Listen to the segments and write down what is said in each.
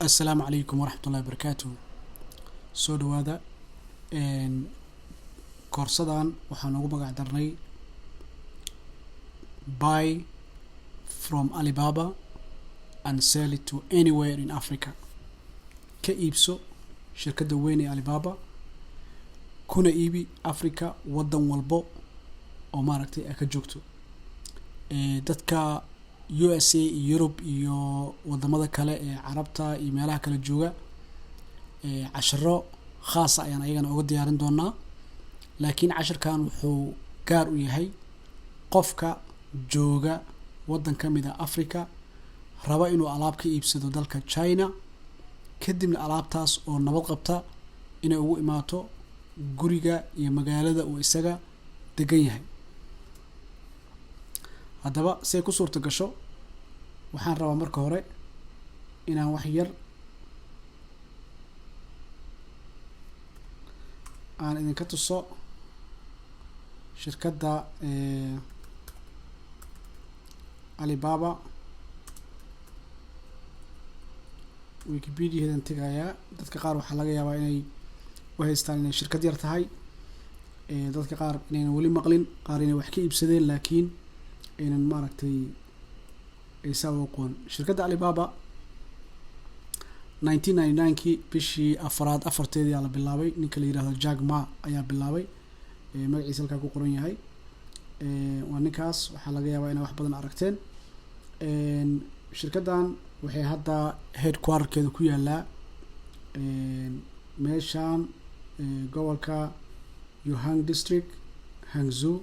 السلام عليكم ورحمة الله وبركاته. soo dhawaada koorsadan waxaan ugu magac darnay buy from Alibaba and sell it to anywhere in Africa. Ka iibso shirkadda weyn ee Alibaba kuna iibi Africa wadan walbo oo maaragtay ay ka joogto. Dadka USA iyo Europe iyo wadamada kale ee Carabta iyo meelaha kala jooga casharo khaas ah ayaan ayagana uga diyaarin doonaa, laakiin casharkan wuxuu gaar u yahay qofka jooga wadan ka mid ah Africa raba inuu alaab ka iibsado dalka China kadibna alaabtaas oo nabad qabta inay ugu imaato guriga iyo magaalada uu isaga degan yahay. haddaba say ku suurta gasho waxaan rabaa marka hore inaan wax yar aan idinka tuso shirkadda Alibaba. Wikipedia-dan tagayaa, dadka qaar waxaa laga yaabaa inay u haystaan inay shirkad yar tahay, dadka qaar inaynan weli maqlin, qaar inay wax ka iibsadeen laakiin aynan maaragtay aysan u aqoon. Shirkadda Alibaba 1999kii bishii afraad afarteedii ayaa la bilaabay. Ninka la yiraahdo Jack Ma ayaa bilaabay, magaciisa halkaa ku qoran yahay. waa ninkaas waxaa laga yaabaa inay wax badan aragteen. shirkaddan waxay hadda headquarterkeeda ku yaalaa meeshaan gobolka Yuhan District, Hangzhou,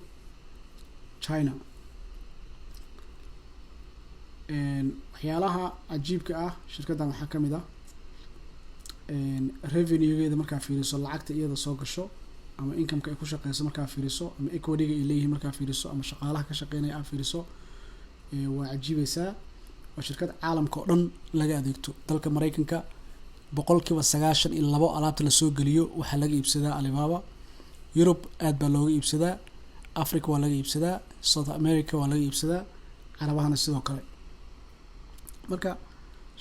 China. waxyaalaha cajiibka ah shirkaddan waxaa ka mid ah revenue-geeda markaa fiiriso, lacagta iyada soo gasho ama income-ka ay ku shaqeyso markaa fiiriso, ama equity-ga ay leeyihiin markaa fiiriso, ama shaqaalaha ka shaqeynaya aad fiiriso, waa cajiibaysaa. waa shirkad caalamka oo dhan laga adeegto. dalka Mareykanka 92% alaabta lasoo geliyo waxaa laga iibsadaa Alibaba. Europe aad baa looga iibsadaa, Africa waa laga iibsadaa, South America waa laga iibsadaa, carabahana sidoo kale. marka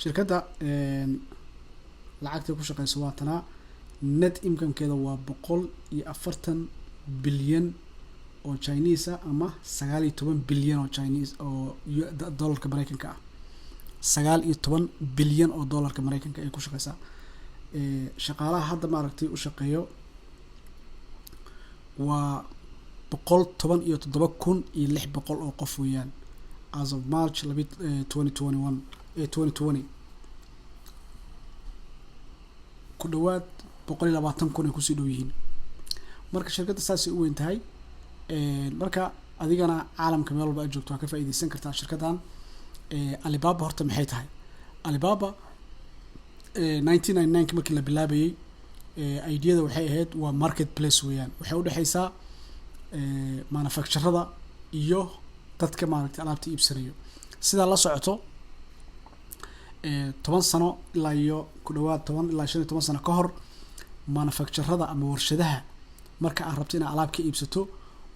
shirkadda lacagta ku shaqeyso waa tanaa. net income-keeda waa 140 bilyan oo Chinese ah, ama 19 bilyan oo Chinese oo dollarka Mareykanka ah. 19 bilyan oo dollarka Mareykanka ay ku shaqeysaa. shaqaalaha hadda maaragtay u shaqeeyo waa 117,600 oo qof weeyaan as of March 2020. ku dhawaad 120,000 ay kusii dhow yihiin. marka shirkadda saasay u weyn tahay. marka adigana caalamka meel walba aad joogto waa ka faa'iideysan kartaa shirkaddan. Alibaba horta maxay tahay? Alibaba 1999 markii la bilaabayay idea-da waxay ahayd waa marketplace weeyaan. waxay u dhaxaysaa manufacturada iyo dadka maaragtay alaabta iibsanayo. sidaa la socoto 10 sano ilaa iyo ku dhawaad 10 ilaa 15 sano ka hor manufacturada ama warshadaha marka aad rabto inaad alaab ka iibsato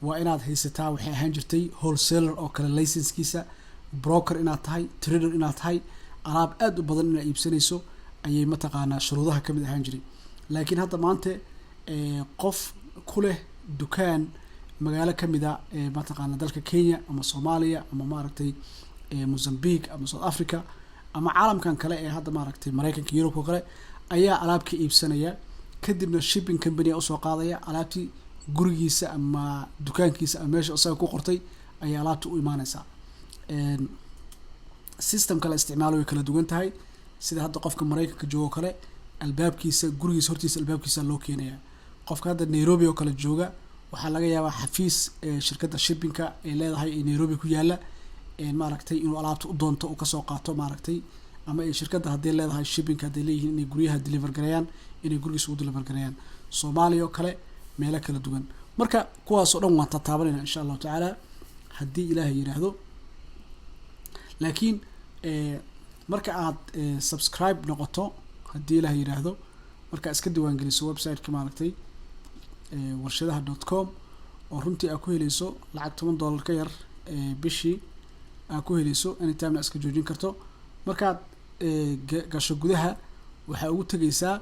waa inaad haysataa, waxay ahaan jirtay wholesaler oo kale license-kiisa, broker inaad tahay, trader inaad tahay, alaab aad u badan inaad iibsanayso ayay mataqaanaa shuruudaha ka mid ahaan jiray. laakiin hadda maanta qof ku leh dukaan magaalo ka mid ah mataqaanaa dalka Kenya ama Soomaaliya ama maaragtay Mozambique ama South Africa ama caalamkan kale ee hadda maaragtay Mareykanka, Europe oo kale ayaa alaab ka iibsanaya, kadibna shipping company u soo qaadaya alaabtii gurigiisa ama dukaankiisa ama meesha isaga ku qortay ayaa alaabta u imaanaysaa. system kale isticmaalo way kala duwan tahay. sida hadda qofka Mareykanka joogo kale albaabkiisa gurigiisa hortiisa albaabkiisa loo keenaya. qofka hadda Nairobi oo kale jooga waxaa laga yaabaa xafiis shirkadda shipping-ka ay leedahay ee Nairobi ku yaala maaragtay inuu alaabta u doonto uu kasoo qaato maaragtay, ama ay shirkadda hadday leedahay shipping hadday leeyihiin inay guryaha deliver gareeyaan inay gurigiisa u deliver gareeyaan. Soomaaliya oo kale meelo kala duwan. marka kuwaas oo dhan waan tataabanayna insha Allah tacaala haddii Ilaahay yiraahdo. laakiin marka aad subscribe noqoto haddii Ilaahay yiraahdo, marka iska diiwaan geliso website-ka maaragtay warshadaha.com oo runtii aad ku helayso lacag $10 ka yar bishii aad ku helayso anytime iska joojin karto. markaad gasho gudaha waxaa ugu tegaysaa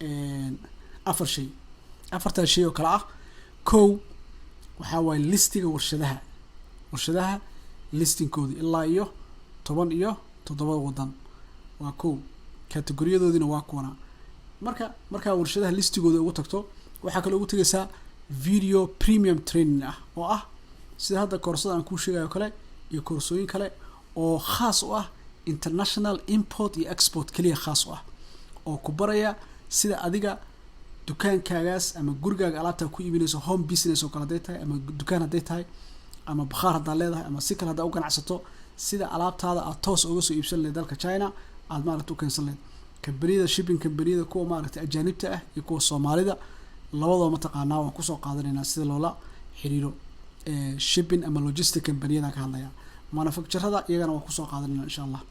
4 shay. 4 shay oo kala ah kow waxaa waaye listiga warshadaha listingkoodi ilaa iyo 17 wadan waa kow. kategoriyadoodina waa kuwana. markaa warshadaha listigooda ugu tagto waxaa kale ugu tegaysaa video premium training ah oo ah sida hadda koorsada aan kuu sheegayo kale iyo koorsooyin kale oo khaas u ah international import iyo export kaliya khaas u ah oo ku baraya sida adiga dukaankaagaas ama gurigaaga alaabta ku iibinayso home business oo kale haday tahay ama dukaan haday tahay ama bakhaar hadaa leedahay ama si kale hadaa u ganacsato sida alaabtaada aad toos uga soo iibsan lahayd dalka China aad maaragtay u keensan lahayd. kambaniyada shipping kambaniyada kuwa maaragtay ajaanibta ah iyo kuwa Soomaalida labadaba mataqaanaa waan kusoo qaadanaynaa sida loola xiriiro shipping ama logistic kambaniyada ka hadlaya. manufacturerada iyagana waan kusoo qaadanaynaa insha Allah.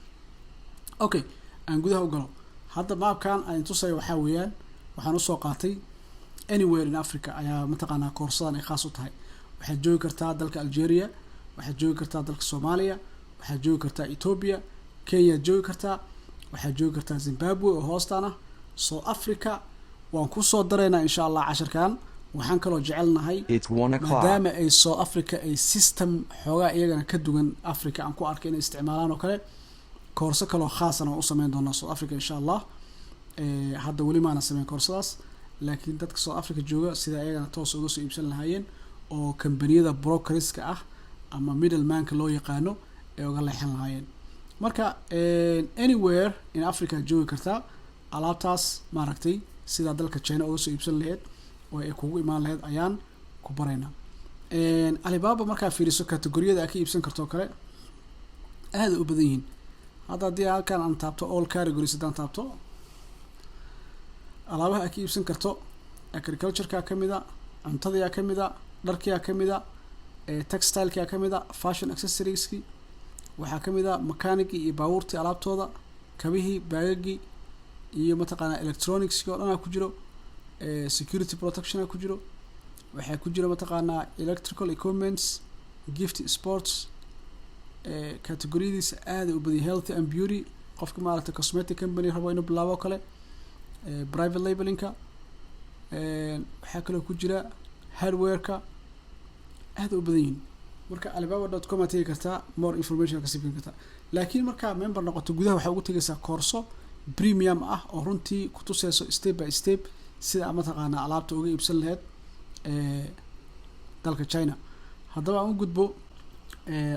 Okay, aan gudaha u galo. hadda maapkan aan tusay waxaa weeyaan waxaan usoo qaatay anywhere in Africa ayaa mataqaanaa koorsadan ay khaas u tahay. waxaad joogi kartaa dalka Algeria, waxaad joogi kartaa dalka Soomaaliya, waxaad joogi kartaa Ethiopia, Kenya joogi kartaa, waxaad joogi kartaa Zimbabwe oo hoostana. South Africa waan ku soo dareynaa insha Allah casharkan. waxaan kaloo jecelnahay maadaama ay South Africa ay system xoogaa iyagana ka duwan Africa aan ku arkay inay isticmaalaan oo kale koorso kaloo khaasana u sameyn doonaa South Africa insha Allah. hadda weli maana sameyn koorsadaas laakiin dadka South Africa jooga sida iyagana toos uga soo iibsan lahaayeen oo kambaniyada brokerska ah ama middleman-ka loo yaqaano ee uga leexan lahaayeen. marka anywhere in Africa joogi kartaa alaabtaas maaragtay sida dalka China uga soo iibsan lahayd oo ay kugu imaan lahayd ayaan ku baraynaa. Alibaba markaa fiiriso kategoriyada aad ka iibsan karto kale aad u badan yihiin. hadda haddii halkan aan taabto all categories haddaan taabto alaabaha aad ka iibsan karto agriculture-ka ka mida, cuntadayaa ka mida, dharkiyaa ka mida, textile-kaa ka mida, fashion accessories-ki waxaa ka mida mechanic iyo baabuurtii alaabtooda, kabihii, baagagii iyo mataqaanaa electronics-ki oo dhan ku jiro, security protection ku jiro, waxaa ku jira mataqaanaa electrical equipments, gift sports, categoriyadiisa aad u badan. health and beauty qofka maaragtay cosmetic company rabo inuu bilaabo kale, private labeling-ka, waxaa kaloo ku jira hardware-ka aad u badan yihiin. marka alibaba.com aad tegi kartaa more information ka siibin kartaa. laakiin markaa member noqoto gudaha waxaa ugu tegaysaa koorso premium ah oo runtii ku tusayso step by step sida ama taqaanaa alaabta uga iibsan lahayd dalka China. haddaba aan u gudbo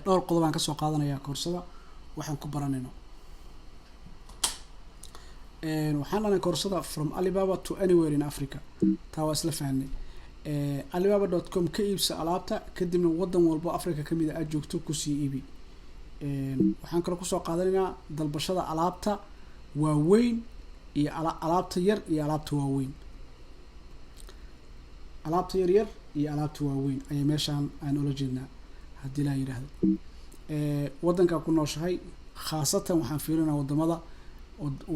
dhowr qodob aan ka soo qaadanayaa koorsada waxaan ku baranayno. waxaan dhahnay koorsada from Alibaba to anywhere in Africa taa waa isla fahanay. alibaba.com ka iibsa alaabta kadibna wadan walbo Africa kamid ah aad joogto ku sii iibi. waxaan kale ku soo qaadanaynaa dalbashada alaabta waaweyn iyo alaabta yar iyo alaabta waaweyn. alaabta yar iyo alaabta waaweyn ayay meeshaan aan ula jeednaa haddii la yiraahdo. wadanka ku nooshahay khaasatan waxaan fiirinaa wadamada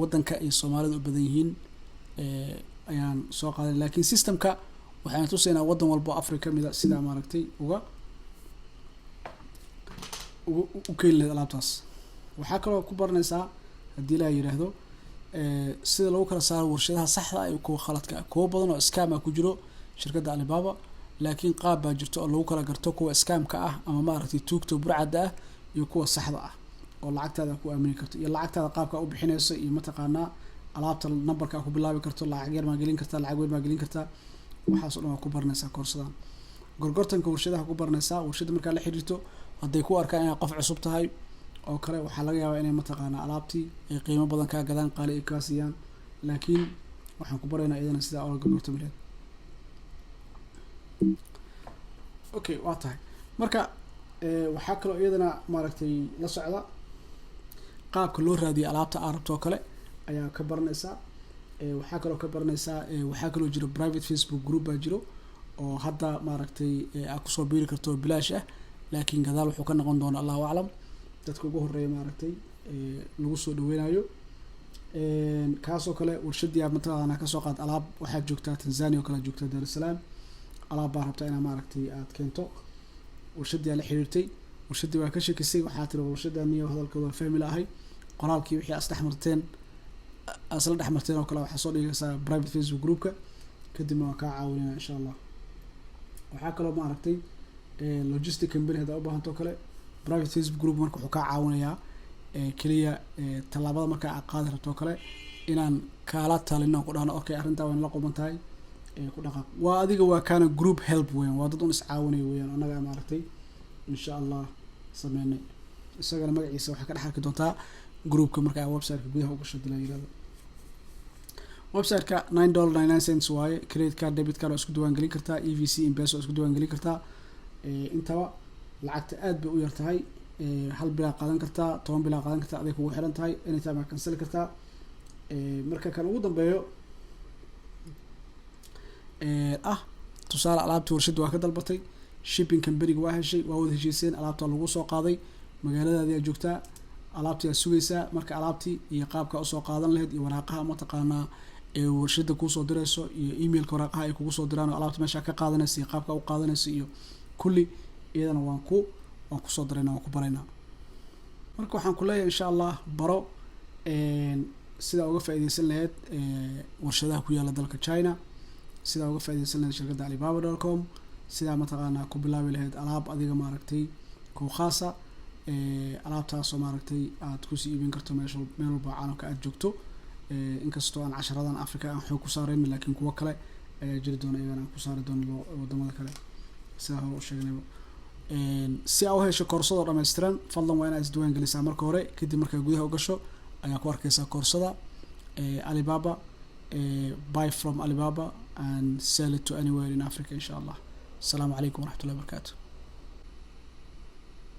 wadanka ay Soomaalidu u badan yihiin ayaan soo qaaday. laakiin systemka waxaan tusaynaa wadan walbo Africa kamid ah sida maaragtay uga keeni lahayd alaabtaas. waxaa kaloo ku baranaysaa haddii la yiraahdo sida lagu kala saaro warshadaha saxda ah iyo kuwa khaladka ah. kuwa badan oo scam ah ku jiro shirkadda Alibaba laakiin qaab baa jirto oo lagu kala garto kuwa scam-ka ah ama maaragtay tuugta burcadda ah iyo kuwa saxda ah oo lacagtaada ku aamini karto iyo lacagtaada qaabka u bixinayso iyo mataqaanaa alaabta numberka ku bilaabi karto, lacag yar ma gelin kartaa, lacag weyn ma gelin kartaa. waxaas oo dhan waa ku baranaysaa koorsadan. gorgortanka warshadaha ku baranaysaa. warshada markaa la xiriirto hadday ku arkaan inaad qof cusub tahay oo kale waxaa laga yaabaa inay mataqaanaa alaabtii ay qiimo badan kaa gadaan, qaali ay kaa siiyaan. laakiin waxaan ku baraynaa iyadana sidaa oo gorgortami lahayd. okay waa tahay. marka waxaa kaloo iyadana maaragtay la socda qaabka loo raadiyo alaabta aad rabto oo kale ayaa ka baranaysaa. waxaa kaloo ka baranaysaa waxaa kaloo jiro private Facebook group baa jiro oo hadda maaragtay aad kusoo biiri karto bilaash ah laakiin gadaal wuxuu ka noqon doonaa Allahu aclam dadka ugu horeeya maaragtay lagu soo dhaweynayo. kaasoo kale warshadii aad mataqaanaa ka soo qaad alaab waxaad joogtaa Tanzania oo kale joogtaa Dar es Salaam alaab baa rabtaa inaad maaragtay aad keento. warshadii la xiriirtay warshadii waa ka shakisay waxaa tiri warshadani iyo hadalkooda fahmi lahay qoraalkii wixii asla dhex marteen oo kale waxaa soo dhigaysaa private Facebook groupka kadibna waa kaa caawinaya insha allah. waxaa kaloo maaragtay logistic company haddaa u baahanto kale private Facebook group marka wuxuu kaa caawinayaa keliya tallaabada markaa aad qaadi rabto kale inaan kaala talino ku dhahno okay arrintaa waa la quban tahay ku dhaqaaq. waa adiga waa kana group help weeyaan, waa dad un iscaawinaya weeyaan annaga maaragtay insha allah sameynay. isagana magaciisa waxaa ka dhex arki doontaa groupka marka aad website-ka gudaha u gasho dilaa yiraahdo. website-ka $9.99 waaye. credit card, debit card oo isku diiwaan gelin kartaa, EVC, M-Pesa oo isku diiwaan gelin kartaa. intaba lacagta aad bay u yar tahay. 1 bil qaadan kartaa, 10 bil qaadan kartaa, aday kugu xiran tahay. anytime aad cancel kartaa. marka kan ugu dambeeyo tusaale alaabta warshada waa ka dalbatay, shipping company-ga waa heshay, waa wada heshiiseen, alaabta lagu soo qaaday, magaaladaadii aad joogtaa, alaabtii aad sugaysaa. marka alaabtii iyo qaabka usoo qaadan lahayd iyo waraaqaha mataqaanaa ee warshada kuusoo dirayso iyo emailka waraaqaha ay kugu soo diraan oo alaabta meesha ka qaadanaysa iyo qaabka u qaadanaysa iyo kulli iyadana waan kusoo diraynaa, waan ku baraynaa. marka waxaan ku leeyahay insha allah baro sidaa uga faa'iidaysan lahayd warshadaha ku yaala dalka China, sidaa uga faa'iidaysan lahayd shirkadda alibaba.com, sidaa mataqaanaa ku bilaabi lahayd alaab adiga maaragtay ku khaasa alaabtaasoo maaragtay aad kusii iibin karto meel walba caalamka aad joogto. inkastoo aan casharadan Africa aan xoog ku saarayn laakiin kuwa kale ayaa jiri doona iyagana aan ku saari doono wadamada kale sidaa hore u sheegnayba. si aad u hesho koorsada dhammaystiran fadlan waa inaad isdiiwaan gelisaa marka hore, kadib markaa gudaha u gasho ayaa ku arkaysaa koorsada Alibaba, buy from Alibaba and sell it to anywhere in Africa insha allah. Assalamu alaikum warahmatullahi wabarakatuh.